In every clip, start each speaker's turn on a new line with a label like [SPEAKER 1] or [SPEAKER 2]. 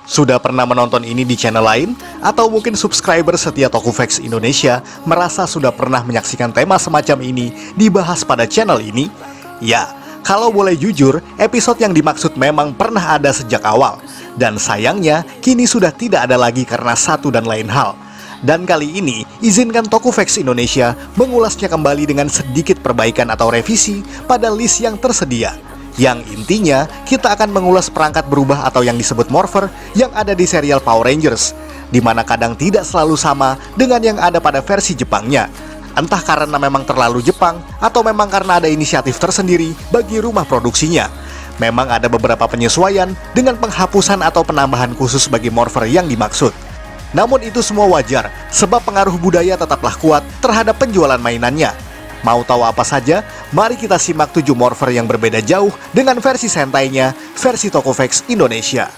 [SPEAKER 1] Sudah pernah menonton ini di channel lain? Atau mungkin subscriber setia Tokufax Indonesia merasa sudah pernah menyaksikan tema semacam ini dibahas pada channel ini? Ya, kalau boleh jujur, episode yang dimaksud memang pernah ada sejak awal. Dan sayangnya, kini sudah tidak ada lagi karena satu dan lain hal. Dan kali ini, izinkan Tokufax Indonesia mengulasnya kembali dengan sedikit perbaikan atau revisi pada list yang tersedia. Yang intinya, kita akan mengulas perangkat berubah atau yang disebut morpher yang ada di serial Power Rangers, di mana kadang tidak selalu sama dengan yang ada pada versi Jepangnya. Entah karena memang terlalu Jepang, atau memang karena ada inisiatif tersendiri bagi rumah produksinya. Memang ada beberapa penyesuaian dengan penghapusan atau penambahan khusus bagi morpher yang dimaksud. Namun itu semua wajar, sebab pengaruh budaya tetaplah kuat terhadap penjualan mainannya. Mau tahu apa saja? Mari kita simak 7 morpher yang berbeda jauh dengan versi Sentai-nya, versi Tokufax Indonesia.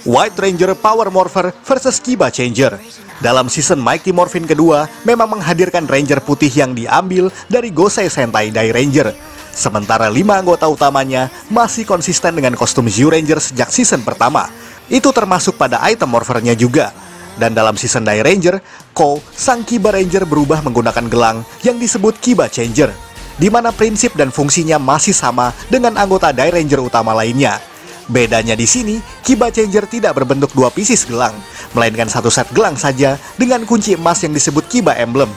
[SPEAKER 1] White Ranger Power Morpher versus Kiba Changer. Dalam season Mighty Morphin kedua, memang menghadirkan Ranger putih yang diambil dari Gosei Sentai Dai Ranger. Sementara 5 anggota utamanya masih konsisten dengan kostum Zyuranger sejak season pertama. Itu termasuk pada item morphernya juga. Dan dalam season Dai Ranger, Ko, sang Kiba Ranger berubah menggunakan gelang yang disebut Kiba Changer, di mana prinsip dan fungsinya masih sama dengan anggota Dai Ranger utama lainnya. Bedanya di sini, Kiba Changer tidak berbentuk 2 pieces gelang, melainkan satu set gelang saja dengan kunci emas yang disebut Kiba Emblem.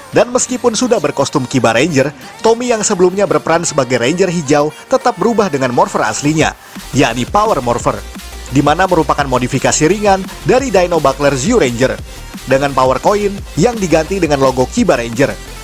[SPEAKER 1] Dan meskipun sudah berkostum Kiba Ranger, Tommy yang sebelumnya berperan sebagai Ranger hijau tetap berubah dengan morpher aslinya, yakni Power Morpher, di mana merupakan modifikasi ringan dari Dino Buckler Zyuranger, dengan power coin yang diganti dengan logo Kiba Ranger.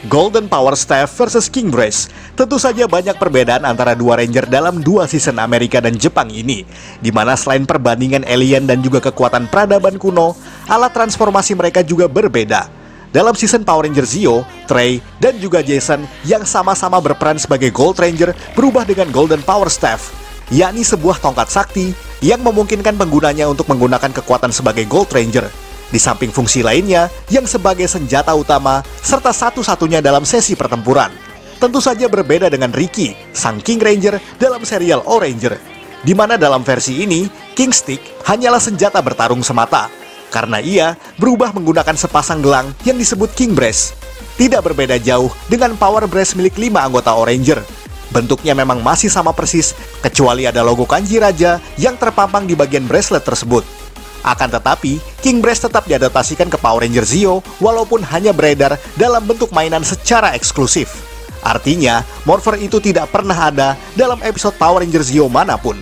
[SPEAKER 1] Golden Power Staff versus King Brace. Tentu saja banyak perbedaan antara dua Ranger dalam 2 season Amerika dan Jepang ini, di mana selain perbandingan alien dan juga kekuatan peradaban kuno, alat transformasi mereka juga berbeda. Dalam season Power Ranger Zeo, Trey, dan juga Jason yang sama-sama berperan sebagai Gold Ranger berubah dengan Golden Power Staff, yakni sebuah tongkat sakti yang memungkinkan penggunanya untuk menggunakan kekuatan sebagai Gold Ranger, di samping fungsi lainnya yang sebagai senjata utama serta satu-satunya dalam sesi pertempuran. Tentu saja berbeda dengan Ricky, sang King Ranger dalam serial O-Ranger, di mana dalam versi ini King Stick hanyalah senjata bertarung semata, karena ia berubah menggunakan sepasang gelang yang disebut King Brace. Tidak berbeda jauh dengan Power Brace milik 5 anggota O-Ranger. Bentuknya memang masih sama persis, kecuali ada logo kanji raja yang terpampang di bagian bracelet tersebut. Akan tetapi, King Brace tetap diadaptasikan ke Power Ranger Zeo walaupun hanya beredar dalam bentuk mainan secara eksklusif. Artinya, morpher itu tidak pernah ada dalam episode Power Ranger Zeo manapun.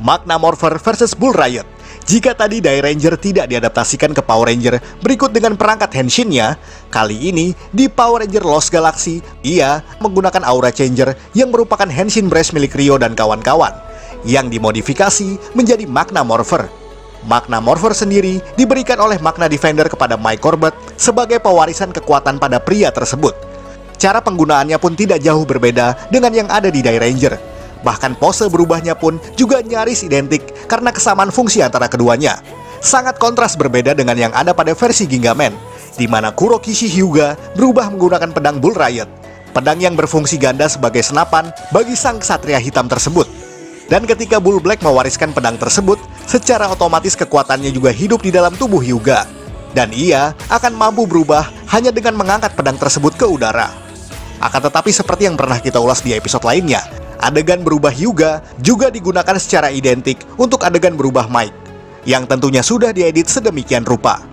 [SPEAKER 1] Magna Morpher versus Bull Riot. Jika tadi Dai Ranger tidak diadaptasikan ke Power Ranger berikut dengan perangkat Henshin-nya, kali ini di Power Ranger Lost Galaxy, ia menggunakan Aura Changer yang merupakan Henshin Brace milik Ryo dan kawan-kawan, yang dimodifikasi menjadi Magna Morpher. Magna Morpher sendiri diberikan oleh Magna Defender kepada Mike Corbett sebagai pewarisan kekuatan pada pria tersebut. Cara penggunaannya pun tidak jauh berbeda dengan yang ada di Dai Ranger. Bahkan pose berubahnya pun juga nyaris identik karena kesamaan fungsi antara keduanya. Sangat kontras berbeda dengan yang ada pada versi Gingaman, di mana Kurokishi Hyuga berubah menggunakan pedang Bull Riot, pedang yang berfungsi ganda sebagai senapan bagi sang ksatria hitam tersebut. Dan ketika Bull Black mewariskan pedang tersebut, secara otomatis kekuatannya juga hidup di dalam tubuh Hyuga, dan ia akan mampu berubah hanya dengan mengangkat pedang tersebut ke udara. Akan tetapi seperti yang pernah kita ulas di episode lainnya, adegan berubah Hyuga juga digunakan secara identik untuk adegan berubah Mike, yang tentunya sudah diedit sedemikian rupa.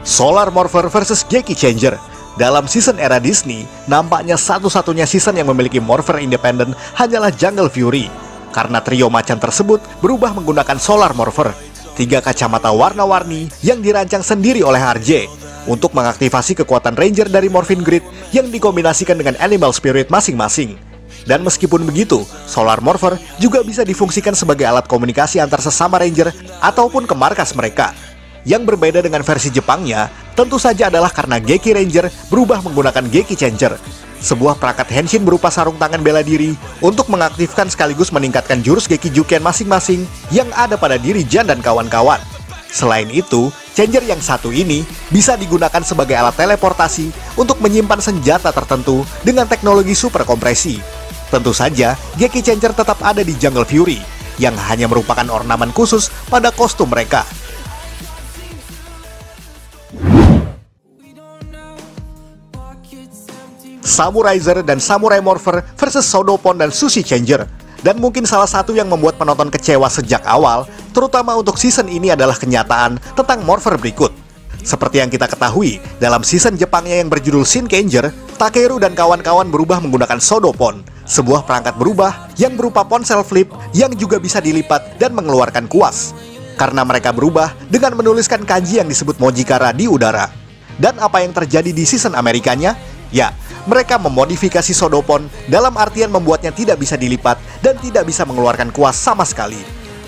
[SPEAKER 1] Solar Morpher versus Geki Changer. Dalam season era Disney, nampaknya satu-satunya season yang memiliki morpher independen hanyalah Jungle Fury, karena trio macan tersebut berubah menggunakan Solar Morpher, 3 kacamata warna-warni yang dirancang sendiri oleh RJ untuk mengaktifasi kekuatan Ranger dari Morphin Grid yang dikombinasikan dengan Animal Spirit masing-masing. Dan meskipun begitu, Solar Morpher juga bisa difungsikan sebagai alat komunikasi antar sesama Ranger ataupun ke markas mereka. Yang berbeda dengan versi Jepangnya, tentu saja adalah karena Geki Ranger berubah menggunakan Geki Changer, sebuah perangkat henshin berupa sarung tangan bela diri untuk mengaktifkan sekaligus meningkatkan jurus Geki Juken masing-masing yang ada pada diri Jan dan kawan-kawan. Selain itu, Changer yang satu ini bisa digunakan sebagai alat teleportasi untuk menyimpan senjata tertentu dengan teknologi super kompresi. Tentu saja, Geki Changer tetap ada di Jungle Fury, yang hanya merupakan ornamen khusus pada kostum mereka. Samuraizer dan Samurai Morpher versus Sodopon dan Sushi Changer. Dan mungkin salah satu yang membuat penonton kecewa sejak awal, terutama untuk season ini adalah kenyataan tentang Morpher berikut. Seperti yang kita ketahui, dalam season Jepangnya yang berjudul Shinkenger, Takeru dan kawan-kawan berubah menggunakan Sodopon, sebuah perangkat berubah yang berupa ponsel flip yang juga bisa dilipat dan mengeluarkan kuas. Karena mereka berubah dengan menuliskan kanji yang disebut Mojikara di udara. Dan apa yang terjadi di season Amerikanya? Ya, mereka memodifikasi Sodopon dalam artian membuatnya tidak bisa dilipat dan tidak bisa mengeluarkan kuas sama sekali.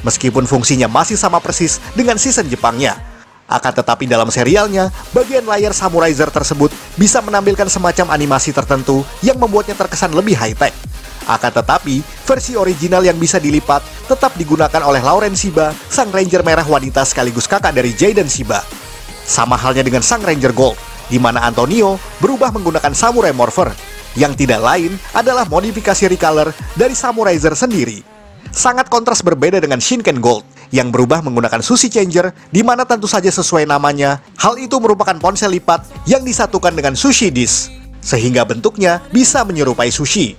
[SPEAKER 1] Meskipun fungsinya masih sama persis dengan season Jepangnya. Akan tetapi dalam serialnya, bagian layar Samuraizer tersebut bisa menampilkan semacam animasi tertentu yang membuatnya terkesan lebih high-tech. Akan tetapi, versi original yang bisa dilipat tetap digunakan oleh Lauren Shiba, sang Ranger merah wanita sekaligus kakak dari Jaden Shiba. Sama halnya dengan sang Ranger Gold, di mana Antonio berubah menggunakan Samurai Morpher, yang tidak lain adalah modifikasi recolor dari Samuraizer sendiri. Sangat kontras berbeda dengan Shinken Gold, yang berubah menggunakan Sushi Changer, di mana tentu saja sesuai namanya, hal itu merupakan ponsel lipat yang disatukan dengan Sushi Dish, sehingga bentuknya bisa menyerupai sushi.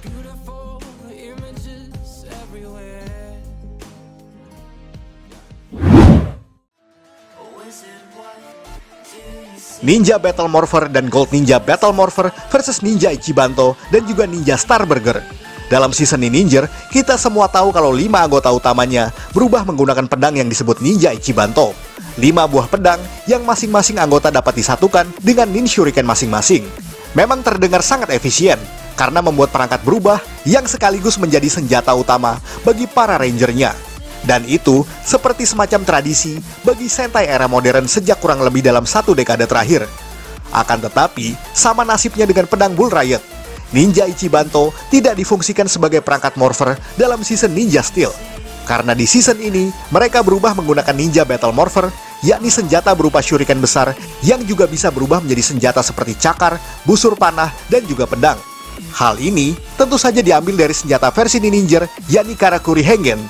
[SPEAKER 1] Ninja Battle Morpher dan Gold Ninja Battle Morpher versus Ninja Ichibanto dan juga Ninja Starburger. Dalam season Ninja, kita semua tahu kalau 5 anggota utamanya berubah menggunakan pedang yang disebut Ninja Ichibanto. 5 buah pedang yang masing-masing anggota dapat disatukan dengan Nin Shuriken masing-masing. Memang terdengar sangat efisien, karena membuat perangkat berubah yang sekaligus menjadi senjata utama bagi para rangernya. Dan itu seperti semacam tradisi bagi Sentai era modern sejak kurang lebih dalam 1 dekade terakhir. Akan tetapi, sama nasibnya dengan pedang Bull Riot. Ninja Ichibanto tidak difungsikan sebagai perangkat Morpher dalam season Ninja Steel. Karena di season ini, mereka berubah menggunakan Ninja Battle Morpher, yakni senjata berupa shuriken besar yang juga bisa berubah menjadi senjata seperti cakar, busur panah, dan juga pedang. Hal ini tentu saja diambil dari senjata versi Ninja, yakni Karakuri Hengen,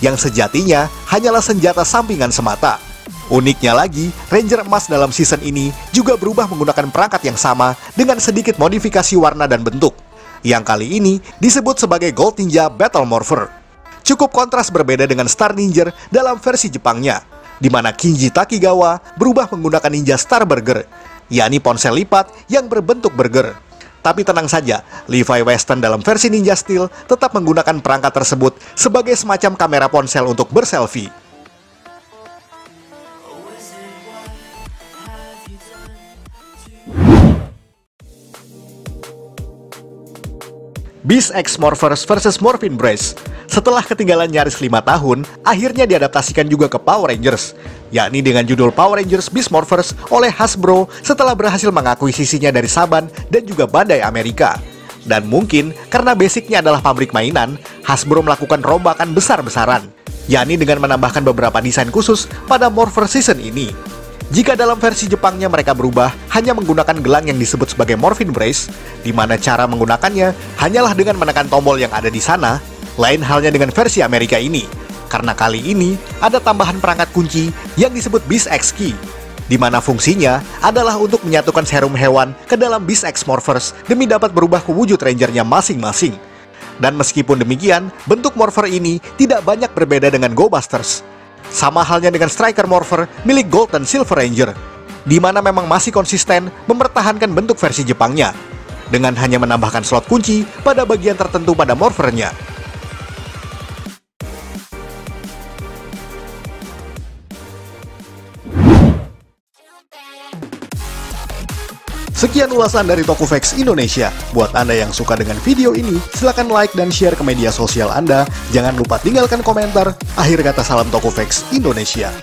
[SPEAKER 1] yang sejatinya hanyalah senjata sampingan semata. Uniknya lagi, Ranger Emas dalam season ini juga berubah menggunakan perangkat yang sama dengan sedikit modifikasi warna dan bentuk, yang kali ini disebut sebagai Gold Ninja Battle Morpher. Cukup kontras berbeda dengan Star Ninja dalam versi Jepangnya, di mana Kinji Takigawa berubah menggunakan Ninja Starburger, yakni ponsel lipat yang berbentuk burger. Tapi tenang saja, Levi Weston dalam versi Ninja Steel tetap menggunakan perangkat tersebut sebagai semacam kamera ponsel untuk berselfie. Beast X Morphers versus Morphin Brace. Setelah ketinggalan nyaris 5 tahun, akhirnya diadaptasikan juga ke Power Rangers, yakni dengan judul Power Rangers Beast Morphers oleh Hasbro setelah berhasil mengakuisisinya dari Saban dan juga Bandai Amerika. Dan mungkin karena basicnya adalah pabrik mainan, Hasbro melakukan rombakan besar-besaran, yakni dengan menambahkan beberapa desain khusus pada Morpher season ini. Jika dalam versi Jepangnya mereka berubah hanya menggunakan gelang yang disebut sebagai Morphin Brace, di mana cara menggunakannya hanyalah dengan menekan tombol yang ada di sana. Lain halnya dengan versi Amerika ini, karena kali ini ada tambahan perangkat kunci yang disebut Beast X Key, di mana fungsinya adalah untuk menyatukan serum hewan ke dalam Beast X Morphers demi dapat berubah ke wujud rangernya masing-masing. Dan meskipun demikian, bentuk Morpher ini tidak banyak berbeda dengan Go Busters. Sama halnya dengan Striker Morpher milik Gold dan Silver Ranger, di mana memang masih konsisten mempertahankan bentuk versi Jepangnya, dengan hanya menambahkan slot kunci pada bagian tertentu pada Morphernya. Sekian ulasan dari Tokufex Indonesia. Buat Anda yang suka dengan video ini, silahkan like dan share ke media sosial Anda. Jangan lupa tinggalkan komentar. Akhir kata, salam Tokufex Indonesia.